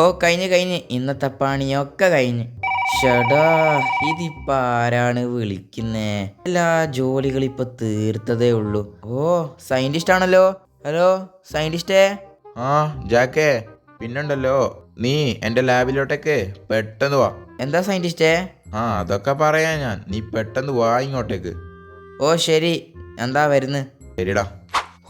ഓ കഴിഞ്ഞ് ഇന്നത്തെ പണിയൊക്കെ കഴിഞ്ഞ്. ഷടാ, ഇതിപ്പോ ആരാണ് വിളിക്കുന്നേ? എല്ലാ ജോലികൾ ഇപ്പൊ തീർത്തതേ ഉള്ളൂ. ഓ സയന്റിസ്റ്റ് ആണല്ലോ. ഹലോ സയന്റിസ്റ്റേ. ആ ജാക്കേ, പിന്നുണ്ടല്ലോ, നീ എന്റെ ലാബിലോട്ടേക്ക് പെട്ടെന്ന് വാ. എന്താ സയന്റിസ്റ്റേ? അതൊക്കെ പറയാ ഞാൻ, നീ പെട്ടെന്ന് വാ ഇങ്ങോട്ടേക്ക്. ഓ ശരി, എന്താ വരുന്ന്? ശരിടാ.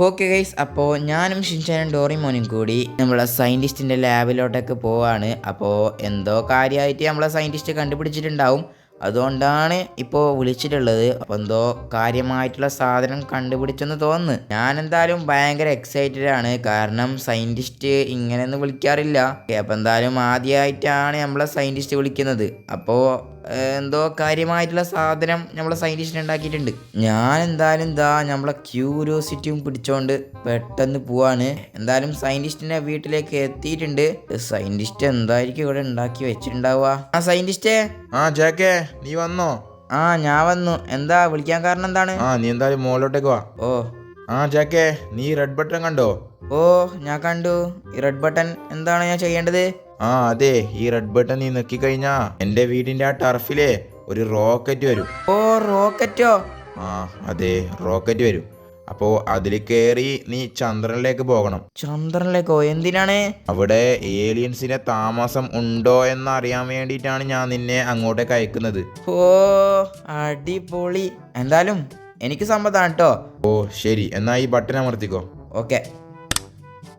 ഓക്കെ ഗൈസ്, അപ്പോൾ ഞാനും ഷിൻചാനും ഡോറിമോനും കൂടി നമ്മളെ സയൻറ്റിസ്റ്റിൻ്റെ ലാബിലോട്ടൊക്കെ പോവാണ്. അപ്പോൾ എന്തോ കാര്യമായിട്ട് നമ്മളെ സയൻറ്റിസ്റ്റ് കണ്ടുപിടിച്ചിട്ടുണ്ടാവും, അതുകൊണ്ടാണ് ഇപ്പോൾ വിളിച്ചിട്ടുള്ളത്. അപ്പോൾ എന്തോ കാര്യമായിട്ടുള്ള സാധനം കണ്ടുപിടിച്ചെന്ന് തോന്നുന്നു. ഞാൻ എന്തായാലും ഭയങ്കര എക്സൈറ്റഡ് ആണ്, കാരണം സയൻറ്റിസ്റ്റ് ഇങ്ങനെയൊന്നും വിളിക്കാറില്ല. അപ്പോൾ എന്തായാലും ആദ്യമായിട്ടാണ് നമ്മളെ സയൻറ്റിസ്റ്റ് വിളിക്കുന്നത്. അപ്പോൾ എന്തോ കാര്യമായിട്ടുള്ള സാധനം നമ്മളെ സയൻറ്റിസ്റ്റ് ഉണ്ടാക്കിയിട്ടുണ്ട്. ഞാൻ എന്തായാലും നമ്മളെ ക്യൂരിയോസിറ്റിയും പിടിച്ചോണ്ട് പെട്ടെന്ന് പോവാണ്. എന്തായാലും സയൻറ്റിസ്റ്റിന്റെ വീട്ടിലേക്ക് എത്തിയിട്ടുണ്ട്. സയൻറ്റിസ്റ്റ് എന്തായിരിക്കും ഇവിടെ ഉണ്ടാക്കി വെച്ചിട്ടുണ്ടാവുക? സയൻറ്റിസ്റ്റേ. ജാക്കേ, നീ വന്നോ? ഞാൻ വന്നു. എന്താ വിളിക്കാൻ കാരണം എന്താണ്? നീ എന്തായാലും മോളിലോട്ടേക്ക് വാ. ജാക്കേ, നീ റെഡ് ബട്ടൺ കണ്ടോ? ഓ ഞാൻ കണ്ടു. ഈ റെഡ് ബട്ടൺ എന്താണ് ഞാൻ ചെയ്യേണ്ടത്? അതെ, ഈ റെഡ് ബട്ടൺ നീ നെക്കി കഴിഞ്ഞാ എന്റെ വീടിന്റെ ആ ടർഫിലെ ഒരു റോക്കറ്റ് വരും. ഓ റോക്കറ്റോ? അതെ, റോക്കറ്റ് വരും. അപ്പോ അതിൽ കയറി നീ ചന്ദ്രനിലേക്ക് പോകണം. ചന്ദ്രനിലേക്കോ? എന്തിനാണ്? അവിടെ ഏലിയൻസിന്റെ താമസം ഉണ്ടോ എന്ന് അറിയാൻ വേണ്ടിയിട്ടാണ് ഞാൻ നിന്നെ അങ്ങോട്ടേക്ക് അയക്കുന്നത്. ഓ അടിപൊളി. എന്തായാലും എനിക്ക് സമ്മതമാണ് കേട്ടോ. ഓ ശരി, എന്നാ ഈ ബട്ടൺ അമർത്തിക്കോ.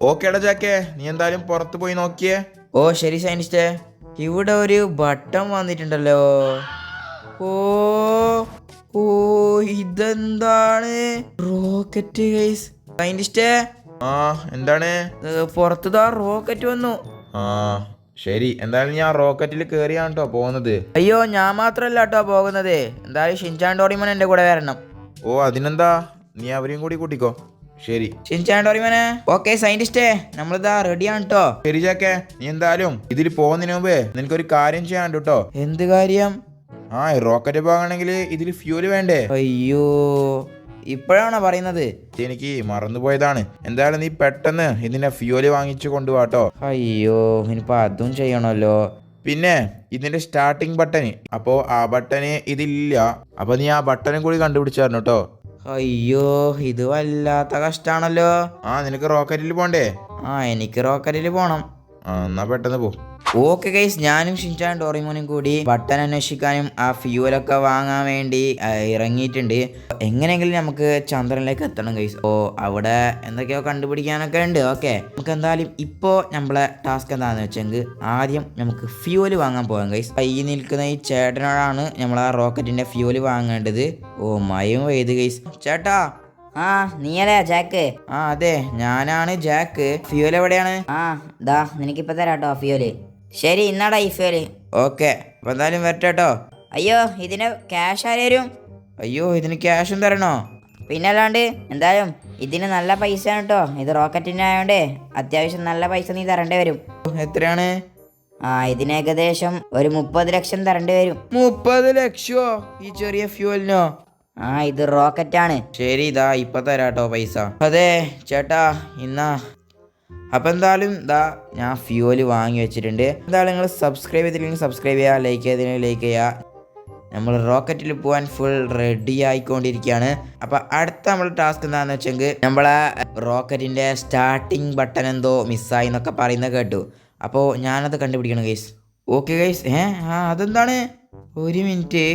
ഓക്കേടാ ജാക്കേ, നീ എന്തായാലും പുറത്ത് പോയി നോക്കിയേ. ഓ ശരി സയൻറ്റിസ്റ്റേ. ഇവിടെ ഒരു ബട്ടൺ വന്നിട്ടുണ്ടല്ലോ. ഓ ഓ ഇതെന്താണ്? Rocket guys. സയൻറ്റിസ്റ്റേ. എന്താണ്? പുറത്തുതാ റോക്കറ്റ് വന്നു. ശരി, എന്തായാലും ഞാൻ റോക്കറ്റിൽ കയറിയാണ് കേട്ടോ പോകുന്നത്. അയ്യോ, ഞാൻ മാത്രല്ല കേട്ടോ പോകുന്നത്. എന്തായാലും ഷിൻചാൻ ഡോറിമോൻ എന്റെ കൂടെ വരണം. ഓ അതിനെന്താ, നീ അവരെയും കൂടി കൂട്ടിക്കോ. ശരി ഷിൻചാൻ ഡോറിമോനെ. ഓക്കെ സയന്റിസ്റ്റേ, നമ്മളിതാ റെഡിയാണ് കേട്ടോ. ശരി ജാക്കേ, നീ എന്തായാലും ഇതിൽ പോകുന്നതിന് മുമ്പേ നിനക്കൊരു കാര്യം ചെയ്യാൻ കേട്ടോ. എന്ത് കാര്യം? റോക്കറ്റ് പോകണമെങ്കിൽ ഇതിൽ ഫ്യൂല് വേണ്ടേ? അയ്യോ, ഇപ്പോഴാണോ പറയുന്നത്? എനിക്ക് മറന്നുപോയതാണ്. എന്തായാലും നീ പെട്ടെന്ന് ഇതിന്റെ ഫ്യൂല് വാങ്ങിച്ചു കൊണ്ടുപോട്ടോ. അയ്യോ, ഇനിയിപ്പോ അതും ചെയ്യണല്ലോ. പിന്നെ ഇതിന്റെ സ്റ്റാർട്ടിങ് ബട്ടൺ, അപ്പോ ആ ബട്ടന് ഇതില്ല. അപ്പൊ നീ ആ ബട്ടനും കൂടി കണ്ടുപിടിച്ചായിരുന്നു കേട്ടോ. അയ്യോ, ഇത് വല്ലാത്ത കഷ്ടാണല്ലോ. നിനക്ക് റോക്കറ്റിൽ പോണ്ടേ? എനിക്ക് റോക്കറ്റിൽ പോണം. എന്നാ പെട്ടെന്ന് പോ. ഓക്കെ ഗൈസ്, ഞാനും ഷിൻചാൻ ഡോറിമോനും കൂടി ബട്ടൺ അന്വേഷിക്കാനും ആ ഫ്യൂലൊക്കെ വാങ്ങാൻ വേണ്ടി ഇറങ്ങിയിട്ടുണ്ട്. എങ്ങനെയെങ്കിലും നമുക്ക് ചന്ദ്രനിലേക്ക് എത്തണം ഗൈസ്. അവിടെ എന്തൊക്കെയോ കണ്ടുപിടിക്കാനൊക്കെ ഉണ്ട്. ഓക്കെ, നമുക്ക് എന്തായാലും ഇപ്പോൾ നമ്മളെ ടാസ്ക് എന്താണെന്ന് വെച്ചെങ്കിൽ ആദ്യം നമുക്ക് ഫ്യൂല് വാങ്ങാൻ പോകാം ഗൈസ്. ഈ നിൽക്കുന്ന ഈ ചേട്ടനോടാണ് നമ്മൾ ആ റോക്കറ്റിന്റെ ഫ്യൂല് വാങ്ങേണ്ടത്. മയം പെയ്ത് ഗൈസ്. ചേട്ടാ. നീയല്ലേ ജാക്ക്? അതെ, ഞാനാണ് ജാക്ക്. ഫ്യൂൽ എവിടെയാണ്? നിനക്കിപ്പോ തരാട്ടോ ഫ്യൂല്. ശരി, ഇന്നാടാ ഈ ഫ്യൂല്. ഓക്കെ, അപ്പൊ എന്തായാലും വരട്ടെ കേട്ടോ. അയ്യോ, ഇതിന് ക്യാഷ് ആരും? അയ്യോ, ഇതിന് ക്യാഷും തരണോ? പിന്നല്ലാണ്ട്. എന്തായാലും ഇതിന് നല്ല പൈസ ആണ് കേട്ടോ. ഇത് റോക്കറ്റിന് ആയതുകൊണ്ട് അത്യാവശ്യം നല്ല പൈസ നീ തരേണ്ടി വരും. എത്രയാണ്? ഇതിന് ഏകദേശം ഒരു 30 ലക്ഷം തരേണ്ടി വരും. 30 ലക്ഷോ ഈ ചെറിയ ഫ്യൂലിനോ? ഇത് റോക്കറ്റാണ്. ശരി, ഇപ്പൊ തരാട്ടോ പൈസ. അതെ ചേട്ടാ, ഇന്നാ. അപ്പൊ എന്തായാലും ഞാൻ ഫ്യൂല് വാങ്ങി വെച്ചിട്ടുണ്ട്. എന്തായാലും നിങ്ങൾ സബ്സ്ക്രൈബ് ചെയ്തില്ലെങ്കിൽ സബ്സ്ക്രൈബ് ചെയ്യുക, ലൈക്ക് ചെയ്തില്ലെങ്കിൽ ലൈക്ക് ചെയ്യുക. നമ്മൾ റോക്കറ്റിൽ പോകാൻ ഫുൾ റെഡി ആയിക്കൊണ്ടിരിക്കുകയാണ്. അപ്പൊ അടുത്ത നമ്മുടെ ടാസ്ക് എന്താണെന്ന് വെച്ചെങ്കിൽ നമ്മളെ റോക്കറ്റിന്റെ സ്റ്റാർട്ടിങ് ബട്ടൺ എന്തോ മിസ്സായി എന്നൊക്കെ പറയുന്നത് കേട്ടു. അപ്പോൾ ഞാനത് കണ്ടുപിടിക്കണം ഗൈസ്. Okay guys. അതെന്താണ്? ഒരു മിനിറ്റ്.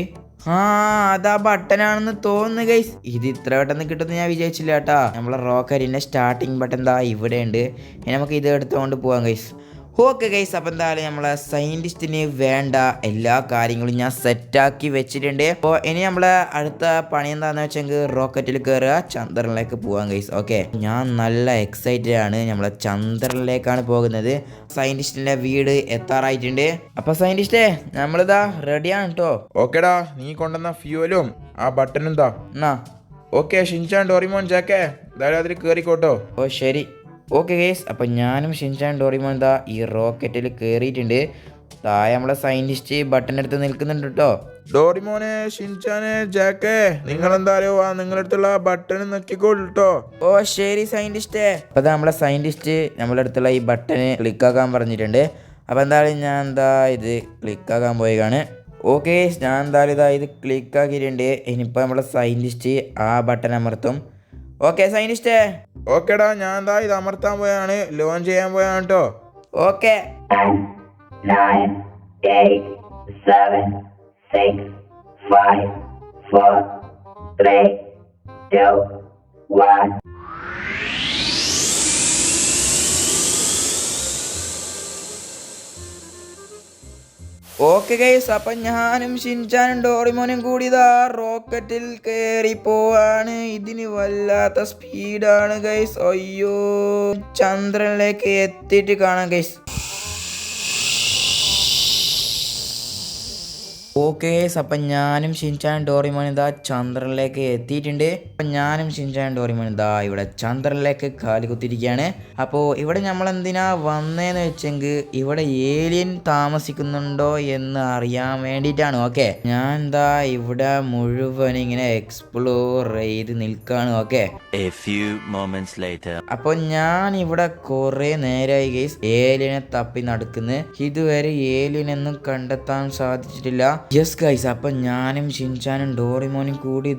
അതാ ബട്ടനാണെന്ന് തോന്നുന്നു ഗൈസ്. ഇത് ഇത്ര പെട്ടെന്ന് കിട്ടുമെന്ന് ഞാൻ വിചാരിച്ചില്ല കേട്ടാ. നമ്മളെ റോക്കറ്റിന്റെ സ്റ്റാർട്ടിങ് ബട്ടൺ ഇവിടെ ഉണ്ട്. ഇനി നമുക്ക് ഇത് എടുത്തുകൊണ്ട് പോവാം ഗൈസ്. ഓക്കെ ഗൈസ്, അപ്പം എന്തായാലും നമ്മളെ സയൻറ്റിസ്റ്റിന് വേണ്ട എല്ലാ കാര്യങ്ങളും ഞാൻ സെറ്റാക്കി വെച്ചിട്ടുണ്ട്. അപ്പോൾ ഇനി നമ്മളെ അടുത്ത പണി എന്താണെന്ന് വെച്ചെങ്കിൽ റോക്കറ്റിൽ കയറുക, ചന്ദ്രനിലേക്ക് പോവാം ഗൈസ്. ഓക്കെ, ഞാൻ നല്ല എക്സൈറ്റഡ് ആണ്. നമ്മളെ ചന്ദ്രനിലേക്കാണ് പോകുന്നത്. സയൻറ്റിസ്റ്റിന്റെ വീട് എത്താറായിട്ടുണ്ട്. അപ്പൊ സയൻറ്റിസ്റ്റേ, നമ്മളിതാ റെഡിയാണ് കേട്ടോ. ഓക്കേടാ, നീ കൊണ്ടുവന്ന ഫ്യൂലും ആ ബട്ടണും എന്നാ. ഓക്കെ ഷിൻചാൻ ഡോറിമോൻ ജാക്കേ, എന്തായാലും അതിൽ കയറിക്കോട്ടോ. ശരി. ഓക്കെ ഗൈസ്, അപ്പം ഞാനും ഷിൻചാൻ ഡോറിമോൻ ഈ റോക്കറ്റിൽ കയറിയിട്ടുണ്ട്. നമ്മളെ സയന്റിസ്റ്റ് ബട്ടൺ എടുത്ത് നിൽക്കുന്നുണ്ട് കേട്ടോ. ഡോറിമോനെ, ഷിൻചാനെ, ജാക്കേ, നിങ്ങൾ എന്തായാലും നിങ്ങളടുത്തുള്ള ബട്ടൺ നോക്കിക്കോട്ടോ. ശരി സയന്റിസ്റ്റേ. അപ്പൊ നമ്മളെ സയന്റിസ്റ്റ് നമ്മളെ അടുത്തുള്ള ഈ ബട്ടൺ ക്ലിക്ക് ആക്കാൻ പറഞ്ഞിട്ടുണ്ട്. അപ്പോൾ എന്തായാലും ഞാൻ ഇത് ക്ലിക്കാക്കാൻ പോയേക്കാണ്. ഓക്കെ, ഞാൻ എന്തായാലും ഇത് ക്ലിക്കാക്കിയിട്ടുണ്ട്. ഇനിയിപ്പോൾ നമ്മുടെ സയൻറ്റിസ്റ്റ് ആ ബട്ടൺ അമർത്തും. ഓക്കെ സയൻറ്റിസ്റ്റേ. ഓക്കേടാ, ഞാൻ ഇത് അമർത്താൻ പോയാണ്, ലോഞ്ച് ചെയ്യാൻ പോയാണ് കേട്ടോ. ഓക്കെ. 9, 8, 7, 6, 5, 4, 3, 2, 1. ഓക്കെ ഗൈസ്, അപ്പം ഞാനും ഷിൻചാനും ഡോറിമോനും കൂടി ഇതാ റോക്കറ്റിൽ കയറി പോവാണ്. ഇതിന് വല്ലാത്ത സ്പീഡാണ് ഗൈസ്. അയ്യോ, ചന്ദ്രനിലേക്ക് എത്തിയിട്ട് കാണാം ഗൈസ്. ഓക്കെ ഗൈസ്, അപ്പം ഞാനും ഷിൻചാനും ഡോറിമോനും ഇതാ ചന്ദ്രനിലേക്ക് എത്തിയിട്ടുണ്ട്. അപ്പം ഞാനും ഷിൻചാനും ഡോറിമോനും ഇതാ ഇവിടെ ചന്ദ്രനിലേക്ക് കാല് കുത്തിയിരിക്കുകയാണ്. അപ്പോൾ ഇവിടെ നമ്മൾ എന്തിനാ വന്നതെന്ന് വെച്ചെങ്കിൽ ഇവിടെ ഏലിയൻ താമസിക്കുന്നുണ്ടോ എന്ന് അറിയാൻ വേണ്ടിയിട്ടാണ്. ഓക്കെ, ഞാൻ ഇവിടെ മുഴുവൻ ഇങ്ങനെ എക്സ്പ്ലോർ ചെയ്ത് നിൽക്കുകയാണ്. ഓക്കെ, അപ്പോൾ ഞാൻ ഇവിടെ കുറേ നേരമായി ഗൈസ് ഏലിയനെ തപ്പി നടക്കുന്നു. ഇതുവരെ ഏലിയനൊന്നും കണ്ടെത്താൻ സാധിച്ചിട്ടില്ല. യെസ് ഗൈസ്, അപ്പം ഞാനും ഷിൻചാനും ഡോറിമോനും കൂടി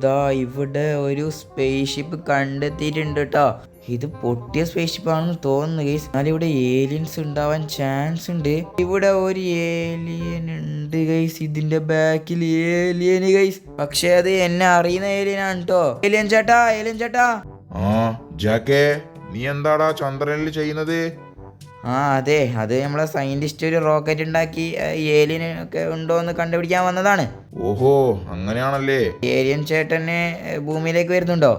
ഇവിടെ ഒരു സ്പേസ് ഷിപ്പ് കണ്ടെത്തിയിട്ടുണ്ട് കേട്ടോ. ഇത് പൊട്ടിയ സ്പേസ് ഷിപ്പ് ആണെന്ന് തോന്നുന്നു ഗൈസ്. എന്നാൽ ഇവിടെ ഏലിയൻസ് ഉണ്ടാവാൻ ചാൻസ് ഉണ്ട്. ഇവിടെ ഒരു ഏലിയൻ ഉണ്ട് ഗൈസ്, ഇതിന്റെ ബാക്കിൽ ഏലിയൻ ഗൈസ്. പക്ഷെ അത് എന്നെ അറിയുന്ന ഏലിയൻ ആണ് കേട്ടോ. ഏലിയൻ ചേട്ടാ, ഏലിയൻ ചേട്ടാ. ആ ജാക്കേ, നീ എന്താടാ ചന്ദ്രനിൽ ചെയ്യുന്നത്? അതെ, അത് നമ്മളെ സയന്റിസ്റ്റ് ഒരു റോക്കറ്റ് ഉണ്ടാക്കി ഏലിയൻ ഒക്കെ ഉണ്ടോ എന്ന് കണ്ടുപിടിക്കാൻ വന്നതാണ്. ഓഹോ, അങ്ങനെയാണല്ലേ. ഏലിയൻ ചേട്ടനെ ഭൂമിയിലേക്ക് വരുന്നുണ്ടോ?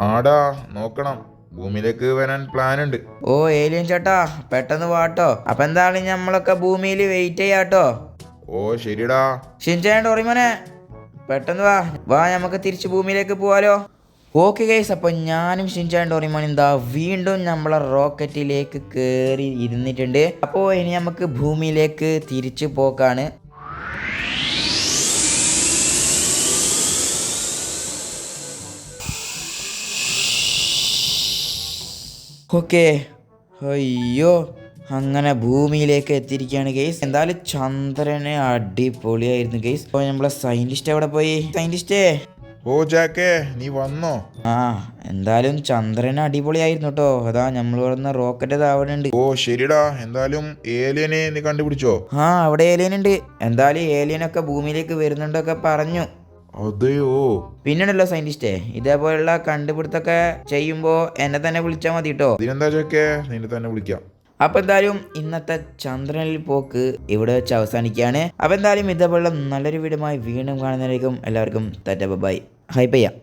ആടാ, നോക്കണം, ഭൂമിയിലേക്ക് വരാൻ പ്ലാൻ ഉണ്ട്. ഓ ഏലിയൻ ചേട്ടാ, പെട്ടെന്ന് വാട്ടോ. അപ്പൊ എന്താണ് നമ്മളൊക്കെ ഭൂമിയിൽ വെയിറ്റ് ചെയ്യാട്ടോ. ഓ ശരിടാ. ഷിൻചാൻ ഡോറിമോനെ പെട്ടെന്ന് വാ നമുക്ക് തിരിച്ച് ഭൂമിയിലേക്ക് പോവാലോ. ഓക്കെ ഗൈസ്, അപ്പോൾ ഞാനും ഷിൻചാൻ ഡോറിമോനും വീണ്ടും നമ്മളെ റോക്കറ്റിലേക്ക് കയറി ഇരുന്നിട്ടുണ്ട്. അപ്പോൾ ഇനി നമുക്ക് ഭൂമിയിലേക്ക് തിരിച്ചു പോക്കാണ്. ഓക്കെ, അയ്യോ, അങ്ങനെ ഭൂമിയിലേക്ക് എത്തിയിരിക്കുകയാണ് ഗൈസ്. എന്തായാലും ചന്ദ്രനെ അടിപൊളിയായിരുന്നു ഗൈസ്. അപ്പോൾ നമ്മളെ സയന്റിസ്റ്റ് എവിടെ പോയി? സയന്റിസ്റ്റേ. ഓ ജാക്കേ, നീ വന്നോ? എന്തായാലും ചന്ദ്രൻ അടിപൊളിയായിരുന്നു കേട്ടോ. അതാ നമ്മൾ പറഞ്ഞ റോക്കറ്റ് അവിടെ ഉണ്ട്. ഓ ശരിടാ, എന്തായാലും ഏലിയനെ നീ കണ്ടുപിടിച്ചോ? അവിടെ ഏലിയൻ ഉണ്ട്. എന്തായാലും ഏലിയനൊക്കെ ഭൂമിയിലേക്ക് വരുന്നുണ്ടൊക്കെ പറഞ്ഞു. അതെയോ? പിന്നെയുണ്ടല്ലോ സയന്റിസ്റ്റേ, ഇതേപോലുള്ള കണ്ടുപിടുത്തൊക്കെ ചെയ്യുമ്പോ എന്നെ തന്നെ വിളിച്ചാൽ മതി കേട്ടോ. ഇതിനെന്താ ജാക്കേ, നിന്നെ തന്നെ വിളിക്കാം. അപ്പൊ എന്തായാലും ഇന്നത്തെ ചന്ദ്രനിൽ പോക്ക് ഇവിടെ വെച്ച് അവസാനിക്കുകയാണ്. അപ്പൊ എന്തായാലും ഇതേപോലുള്ള നല്ലൊരു വീഡിയോയുമായി വീണ്ടും കാണുന്നതായിരിക്കും. എല്ലാവർക്കും ടാറ്റാ ബൈ. ഹൈപ്പ് ചെയ്യാം.